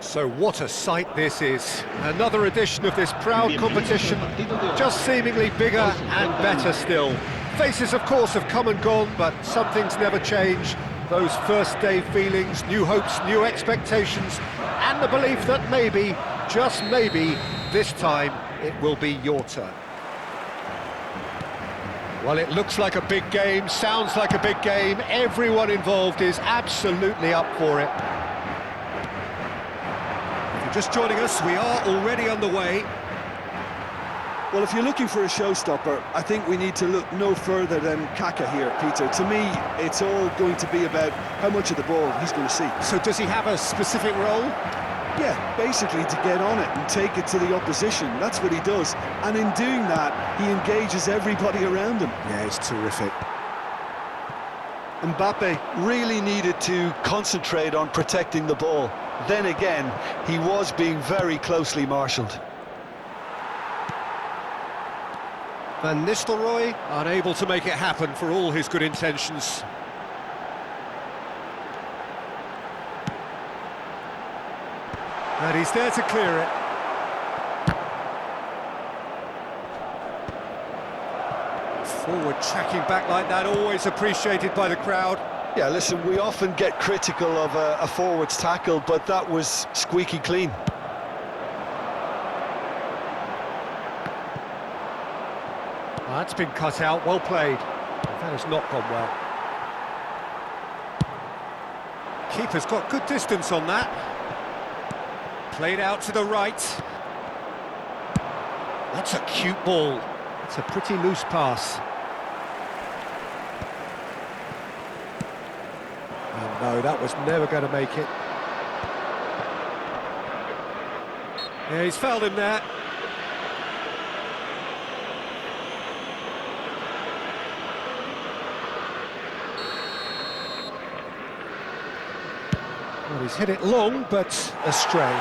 So what a sight this is. Another edition of this proud competition, just seemingly bigger and better still. Faces, of course, have come and gone, but some things never change. Those first day feelings, new hopes, new expectations, and the belief that maybe, just maybe, this time it will be your turn. Well, it looks like a big game, sounds like a big game. Everyone involved is absolutely up for it. If you're just joining us, we are already underway. Well, if you're looking for a showstopper, I think we need to look no further than Kaka here, Peter. To me, it's all going to be about how much of the ball he's going to see. So does he have a specific role? Yeah, basically to get on it and take it to the opposition. That's what he does. And in doing that, he engages everybody around him. Yeah, it's terrific. Mbappe really needed to concentrate on protecting the ball. Then again, he was being very closely marshalled. Van Nistelrooy, unable to make it happen for all his good intentions. And he's there to clear it. Forward tracking back like that, always appreciated by the crowd. Yeah, listen, we often get critical of a forward's tackle, but that was squeaky clean. That's been cut out, well played. That has not gone well. Keeper's got good distance on that. Played out to the right. That's a cute ball. It's a pretty loose pass. Oh no, that was never going to make it. Yeah, he's fouled him there. Well, he's hit it long, but astray.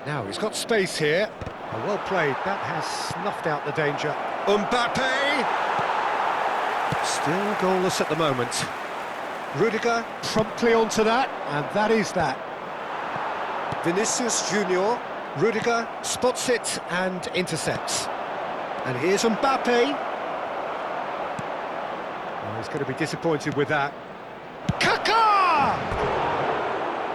Now he's got space here. Oh, well played. That has snuffed out the danger. Mbappe! Still goalless at the moment. Rudiger promptly onto that, and that is that. Vinicius Junior. Rudiger spots it and intercepts. And here's Mbappe. Oh, he's going to be disappointed with that. Kaka!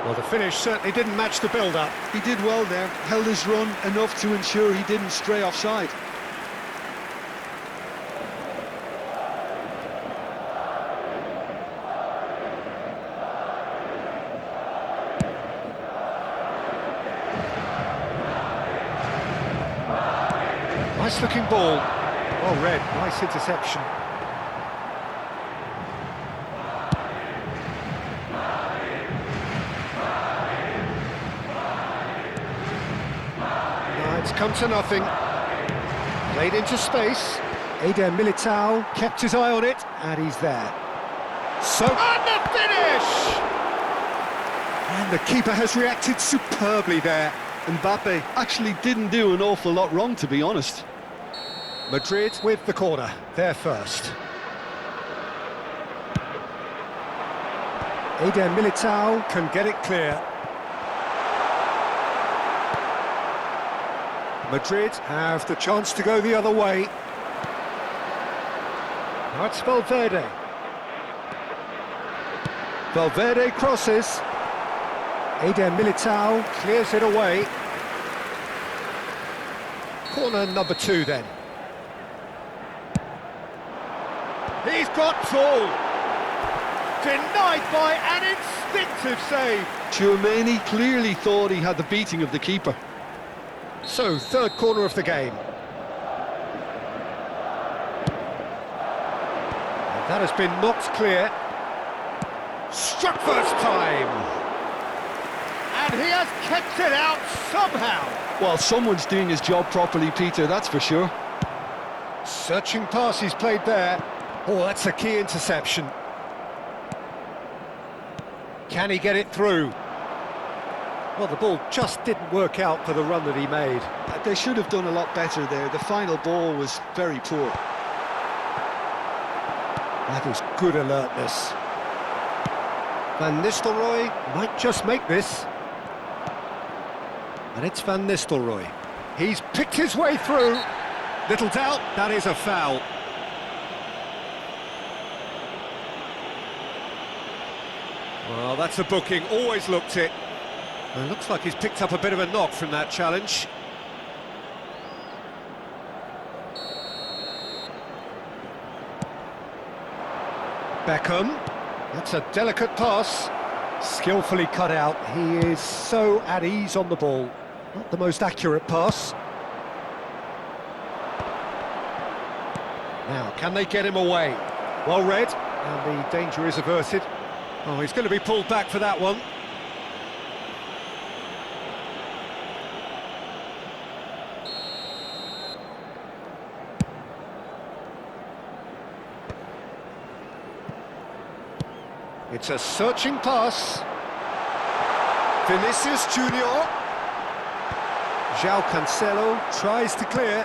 Well, the finish certainly didn't match the build-up. He did well there, held his run enough to ensure he didn't stray offside. Nice looking ball. Well read, nice interception. No, it's come to nothing. Played into space. Eder Militao kept his eye on it, and he's there. So, and the finish! And the keeper has reacted superbly there. Mbappe actually didn't do an awful lot wrong, to be honest. Madrid with the corner, they're first. Eder Militao can get it clear. Madrid have the chance to go the other way. Now it's Valverde. Valverde crosses. Eder Militao clears it away. Corner number 2 then. He's got ball. Denied by an instinctive save. Tchouaméni clearly thought he had the beating of the keeper. So, third corner of the game. And that has been knocked clear. Struck first time. And he has kept it out somehow. Well, someone's doing his job properly, Peter, that's for sure. Searching pass he's played there. Oh, that's a key interception. Can he get it through? Well, the ball just didn't work out for the run that he made. They should have done a lot better there. The final ball was very poor. That is good alertness. Van Nistelrooy might just make this. And it's Van Nistelrooy. He's picked his way through. Little doubt, that is a foul. Well, that's a booking, always looked it. Well, it looks like he's picked up a bit of a knock from that challenge. Beckham, that's a delicate pass. Skillfully cut out, he is so at ease on the ball. Not the most accurate pass. Now, can they get him away? Well read, and the danger is averted. Oh, he's going to be pulled back for that one. It's a searching pass. Vinicius Junior. João Cancelo tries to clear.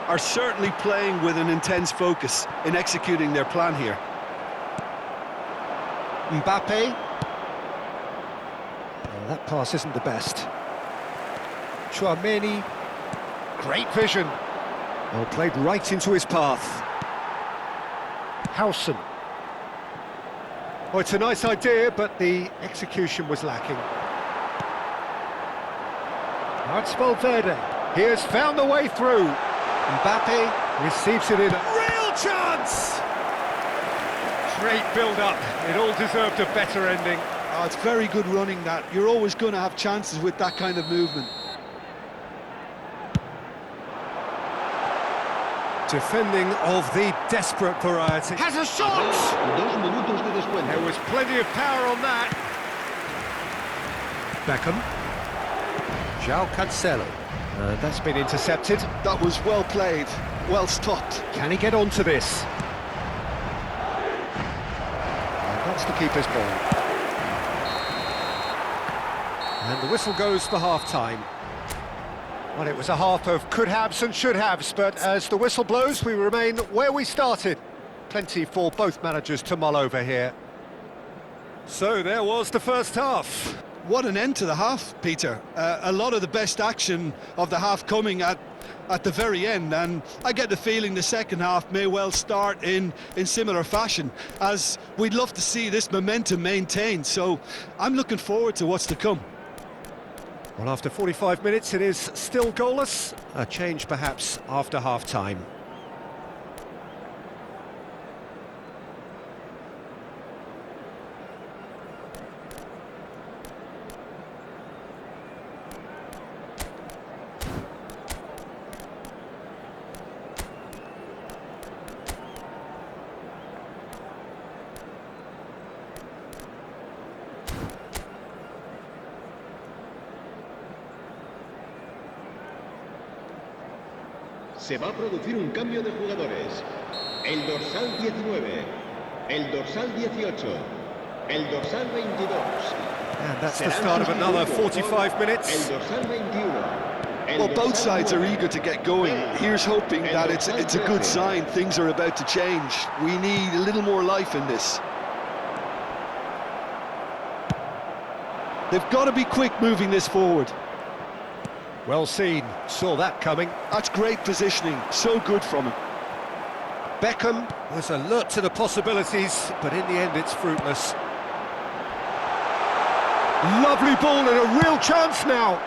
Are certainly playing with an intense focus in executing their plan here. Mbappe. Oh, that pass isn't the best. Tchouaméni. Great vision. Oh, played right into his path. Howson. Oh, it's a nice idea, but the execution was lacking. Now it's Valverde. He has found the way through. Mbappe receives it in. Real chance! Great build-up. It all deserved a better ending. Oh, it's very good running that. You're always going to have chances with that kind of movement. Defending of the desperate variety. Has a shot! There was plenty of power on that. Beckham. João Cancelo. That's been intercepted. That was well played, well stopped. Can he get onto this? That's the keeper's ball. And the whistle goes for half-time. Well, it was a half of could-haves and should-haves, but as the whistle blows, we remain where we started. Plenty for both managers to mull over here. So there was the first half. What an end to the half, Peter. A lot of the best action of the half coming at the very end, and I get the feeling the second half may well start in similar fashion, as we'd love to see this momentum maintained, so I'm looking forward to what's to come. Well, after 45 minutes, it is still goalless. A change, perhaps, after half-time. Se va a producir un cambio de jugadores. El dorsal 19, el dorsal 18, el dorsal 22. And that's the start of another 45 minutes. El dorsal 21. Well, both sides are eager to get going. Here's hoping that it's a good sign. Things are about to change. We need a little more life in this. They've got to be quick moving this forward. Well seen, saw that coming. That's great positioning, so good from him. Beckham was alert to the possibilities, but in the end it's fruitless. Lovely ball and a real chance now.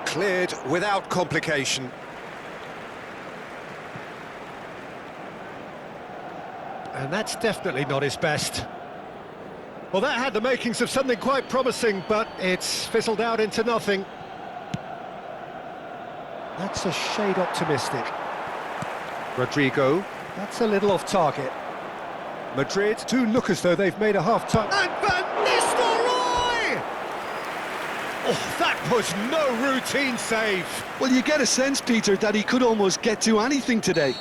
Cleared without complication. And that's definitely not his best. Well, that had the makings of something quite promising, but it's fizzled out into nothing. That's a shade optimistic. Rodrigo, that's a little off target. Madrid do look as though they've made a half-time. And Van Nistelrooy! Oh, that was no routine save. Well, you get a sense, Peter, that he could almost get to anything today.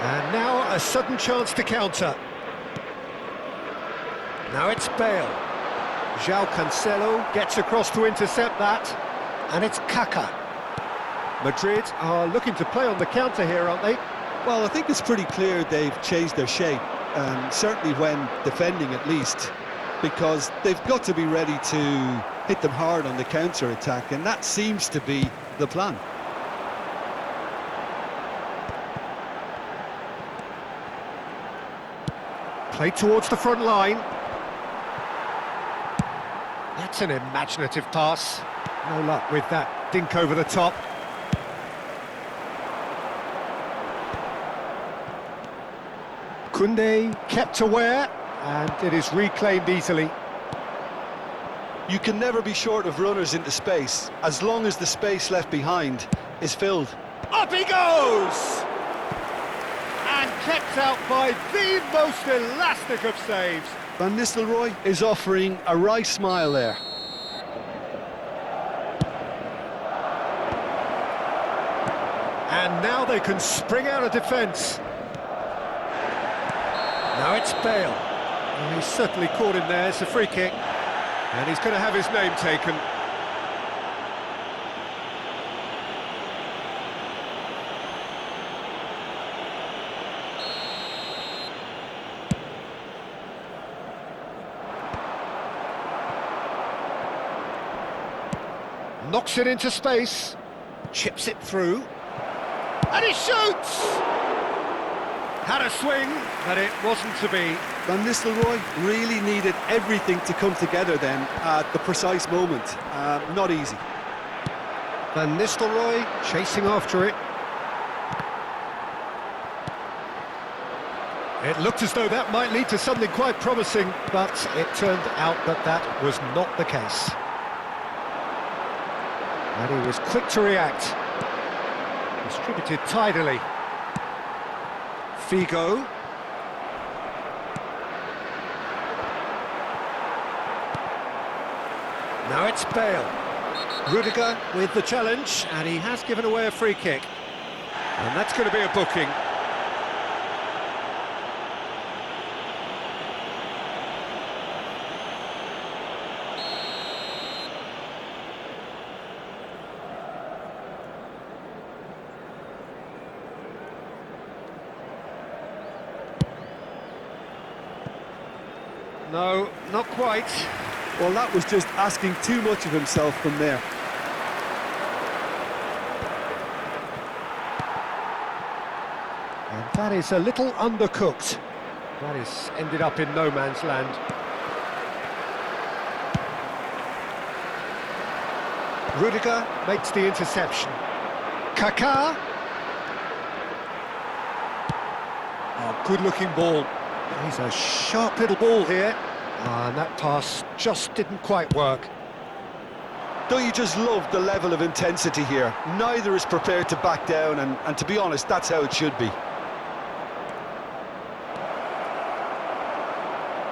And now a sudden chance to counter. Now it's Bale. João Cancelo gets across to intercept that, and it's Kaká. Madrid are looking to play on the counter here, aren't they? Well, I think it's pretty clear they've changed their shape, certainly when defending at least, because they've got to be ready to hit them hard on the counter-attack, and that seems to be the plan. Played towards the front line. That's an imaginative pass. No luck with that dink over the top. Koundé kept aware, and it is reclaimed easily. You can never be short of runners into space, as long as the space left behind is filled. Up he goes! And kept out by the most elastic of saves. Van Nistelrooy is offering a wry smile there. And now they can spring out of defence. Now it's Bale. Well, he's certainly caught him there. It's a free kick. And he's going to have his name taken. Knocks it into space. Chips it through. And he shoots! Had a swing, but it wasn't to be. Van Nistelrooy really needed everything to come together then at the precise moment. Not easy. Van Nistelrooy chasing after it. It looked as though that might lead to something quite promising, but it turned out that that was not the case. And he was quick to react. Distributed tidily. Figo. Now it's Bale. Rudiger with the challenge, and he has given away a free kick. And that's going to be a booking. No, not quite. Well, that was just asking too much of himself from there. And that is a little undercooked. That is ended up in no man's land. Rudiger makes the interception. Kaká. Oh, good-looking ball. He's a sharp little ball here. And that pass just didn't quite work. Don't you just love the level of intensity here? Neither is prepared to back down, and to be honest, that's how it should be.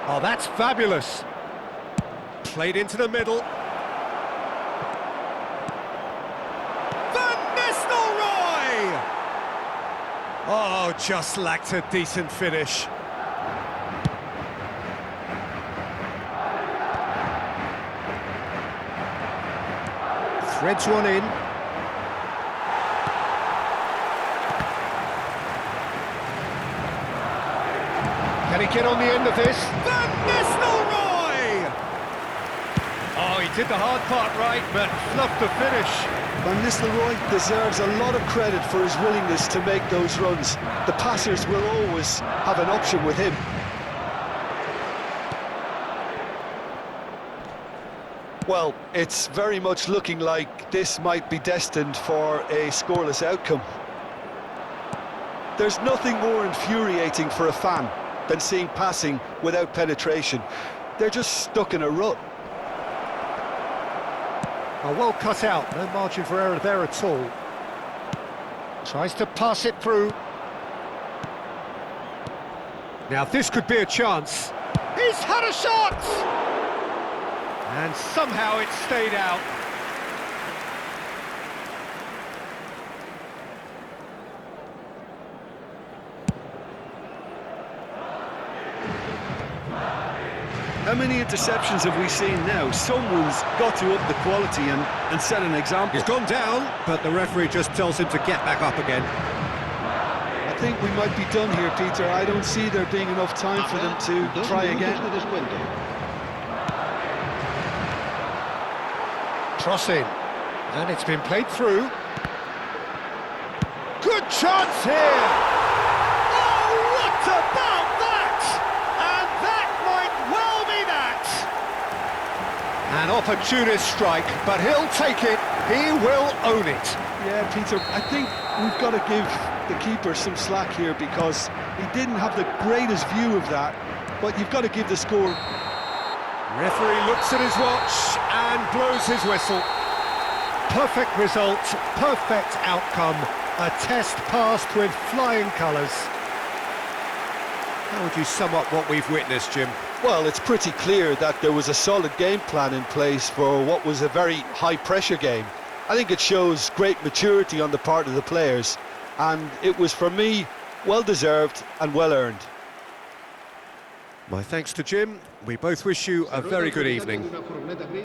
Oh, that's fabulous. Played into the middle. Van Nistelrooy! Oh, just lacked a decent finish. Threads one in. Can he get on the end of this? Van Nistelrooy! Oh, he did the hard part right, but fluffed the finish. Van Nistelrooy deserves a lot of credit for his willingness to make those runs. The passers will always have an option with him. Well, it's very much looking like this might be destined for a scoreless outcome. There's nothing more infuriating for a fan than seeing passing without penetration. They're just stuck in a rut. Oh, well cut out, no margin for error there at all. Tries to pass it through. Now this could be a chance. He's had a shot! And somehow it stayed out. A many interceptions have we seen now? Someone's got to up the quality and set an example. He's gone down, but the referee just tells him to get back up again. I think we might be done here, Peter. I don't see there being enough time for them to try again. Cross in, and it's been played through. Good chance here! Oh, what about that? And that might well be that! An opportunist strike, but he'll take it. He will own it. Yeah, Peter, I think we've got to give the keeper some slack here because he didn't have the greatest view of that, but you've got to give the score. Referee looks at his watch and blows his whistle. Perfect result, perfect outcome. A test passed with flying colours. How would you sum up what we've witnessed, Jim? Well, it's pretty clear that there was a solid game plan in place for what was a very high-pressure game. I think it shows great maturity on the part of the players, and it was, for me, well-deserved and well-earned. My thanks to Jim. We both wish you a very good evening.